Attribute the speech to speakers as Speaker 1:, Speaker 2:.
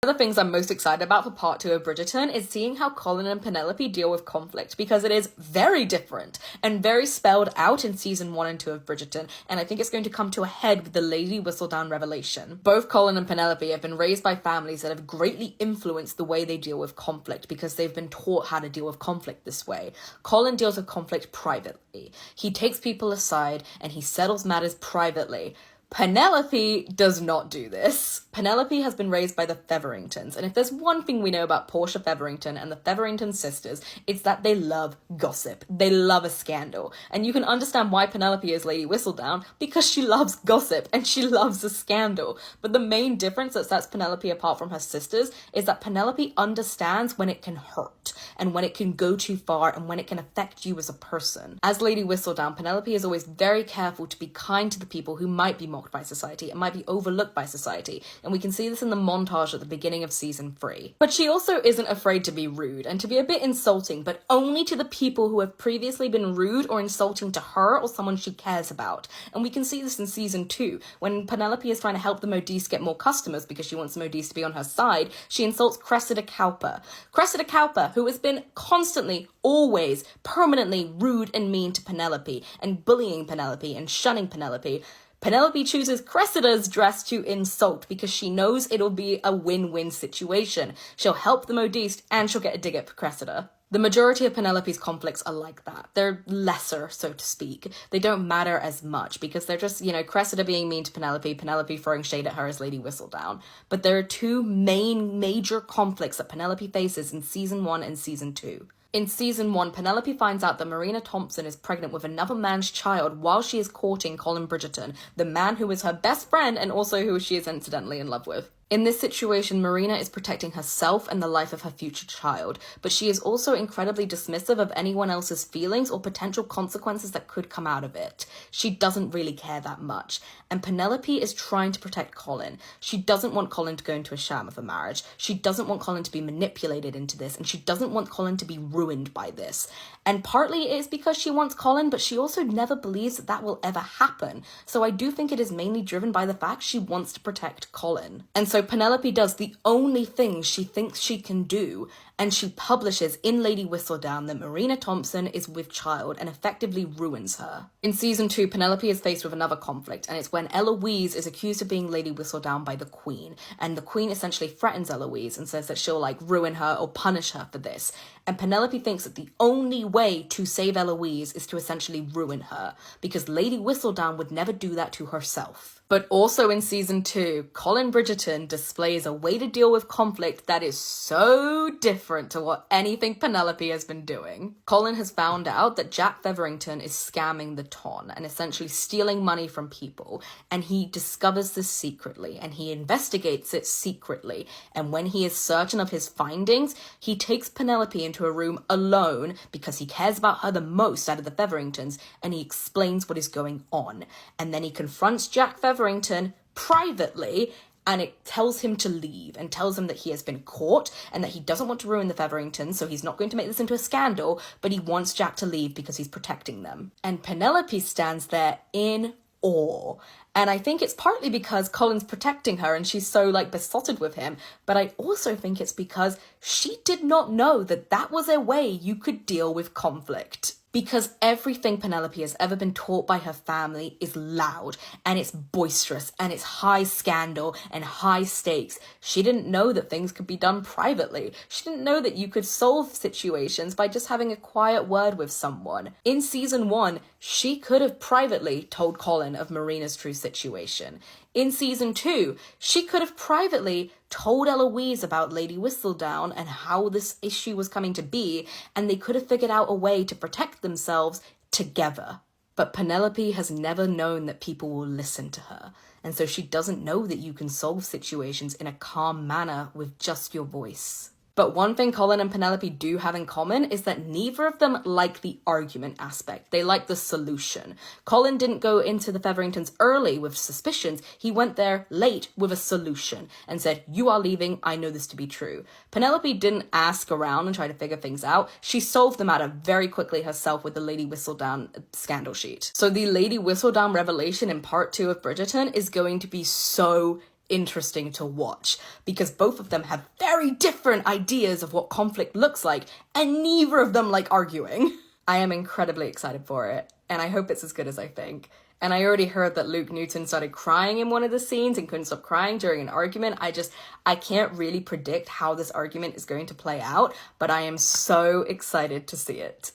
Speaker 1: One of the things I'm most excited about for part 2 of Bridgerton is seeing how Colin and Penelope deal with conflict, because it is very different and very spelled out in season 1 and 2 of Bridgerton, and I think it's going to come to a head with the Lady Whistledown revelation. Both Colin and Penelope have been raised by families that have greatly influenced the way they deal with conflict, because they've been taught how to deal with conflict this way. Colin deals with conflict privately. He takes people aside and he settles matters privately. Penelope does not do this. Penelope has been raised by the Featheringtons, and if there's one thing we know about Portia Featherington and the Featherington sisters, it's that they love gossip. They love a scandal. And you can understand why Penelope is Lady Whistledown, because she loves gossip and she loves a scandal. But the main difference that sets Penelope apart from her sisters is that Penelope understands when it can hurt, and when it can go too far, and when it can affect you as a person. As Lady Whistledown, Penelope is always very careful to be kind to the people who might be mocked by society and might be overlooked by society, and we can see this in the montage at the beginning of season 3. But she also isn't afraid to be rude and to be a bit insulting, but only to the people who have previously been rude or insulting to her or someone she cares about. And we can see this in season 2, when Penelope is trying to help the Modiste get more customers because she wants the Modiste to be on her side. She insults Cressida Cowper. Cressida Cowper, who has been constantly, always, permanently rude and mean to Penelope, and bullying Penelope and shunning Penelope. Penelope chooses Cressida's dress to insult because she knows it'll be a win-win situation. She'll help the Modiste and she'll get a dig at Cressida. The majority of Penelope's conflicts are like that. They're lesser, so to speak. They don't matter as much because they're just, Cressida being mean to Penelope, Penelope throwing shade at her as Lady Whistledown. But there are two major conflicts that Penelope faces in season 1 and season 2. In season 1, Penelope finds out that Marina Thompson is pregnant with another man's child while she is courting Colin Bridgerton, the man who is her best friend and also who she is incidentally in love with. In this situation, Marina is protecting herself and the life of her future child, but she is also incredibly dismissive of anyone else's feelings or potential consequences that could come out of it. She doesn't really care that much. And Penelope is trying to protect Colin. She doesn't want Colin to go into a sham of a marriage. She doesn't want Colin to be manipulated into this, and she doesn't want Colin to be ruined by this. And partly it is because she wants Colin, but she also never believes that that will ever happen. So I do think it is mainly driven by the fact she wants to protect Colin. And so Penelope does the only thing she thinks she can do, and she publishes in Lady Whistledown that Marina Thompson is with child and effectively ruins her. In season 2, Penelope is faced with another conflict, and it's when Eloise is accused of being Lady Whistledown by the Queen, and the Queen essentially threatens Eloise and says that she'll ruin her or punish her for this. And Penelope thinks that the only way to save Eloise is to essentially ruin her, because Lady Whistledown would never do that to herself. But also in season 2, Colin Bridgerton displays a way to deal with conflict that is so different to what anything Penelope has been doing. Colin has found out that Jack Featherington is scamming the Ton and essentially stealing money from people, and he discovers this secretly, and he investigates it secretly, and when he is certain of his findings, he takes Penelope into a room alone because he cares about her the most out of the Featheringtons, and he explains what is going on. And then he confronts Jack Featherington privately, and it tells him to leave and tells him that he has been caught and that he doesn't want to ruin the Featheringtons, so he's not going to make this into a scandal, but he wants Jack to leave because he's protecting them. And Penelope stands there in awe. And I think it's partly because Colin's protecting her and she's so besotted with him, but I also think it's because she did not know that that was a way you could deal with conflict. Because everything Penelope has ever been taught by her family is loud, and it's boisterous, and it's high scandal and high stakes. She didn't know that things could be done privately. She didn't know that you could solve situations by just having a quiet word with someone. In season 1, she could have privately told Colin of Marina's true situation. In season 2, she could have privately told Eloise about Lady Whistledown and how this issue was coming to be, and they could have figured out a way to protect themselves together. But Penelope has never known that people will listen to her, and so she doesn't know that you can solve situations in a calm manner with just your voice. But one thing Colin and Penelope do have in common is that neither of them like the argument aspect. They like the solution. Colin didn't go into the Featheringtons early with suspicions. He went there late with a solution and said, "You are leaving. I know this to be true." Penelope didn't ask around and try to figure things out. She solved the matter very quickly herself with the Lady Whistledown scandal sheet. So the Lady Whistledown revelation in part 2 of Bridgerton is going to be so interesting to watch because both of them have very different ideas of what conflict looks like, and neither of them like arguing. I am incredibly excited for it, and I hope it's as good as I think. And I already heard that Luke Newton started crying in one of the scenes and couldn't stop crying during an argument. I can't really predict how this argument is going to play out, but I am so excited to see it.